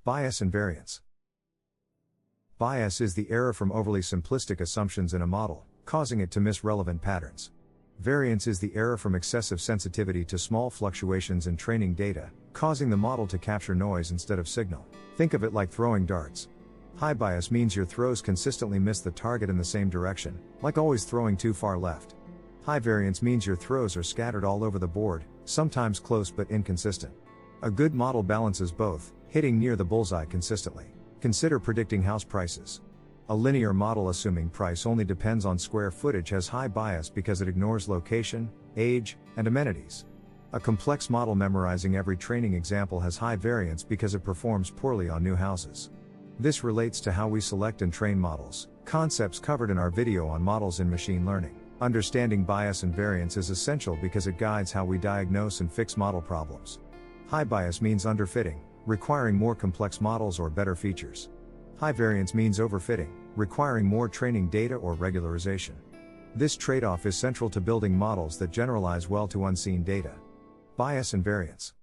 Bias and variance. Bias is the error from overly simplistic assumptions in a model, causing it to miss relevant patterns. Variance is the error from excessive sensitivity to small fluctuations in training data, causing the model to capture noise instead of signal. Think of it like throwing darts. High bias means your throws consistently miss the target in the same direction, like always throwing too far left. High variance means your throws are scattered all over the board, sometimes close but inconsistent. A good model balances both, hitting near the bullseye consistently. Consider predicting house prices. A linear model assuming price only depends on square footage has high bias because it ignores location, age, and amenities. A complex model memorizing every training example has high variance because it performs poorly on new houses. This relates to how we select and train models, concepts covered in our video on models in machine learning. Understanding bias and variance is essential because it guides how we diagnose and fix model problems. High bias means underfitting, requiring more complex models or better features. High variance means overfitting, requiring more training data or regularization. This trade-off is central to building models that generalize well to unseen data. Bias and variance.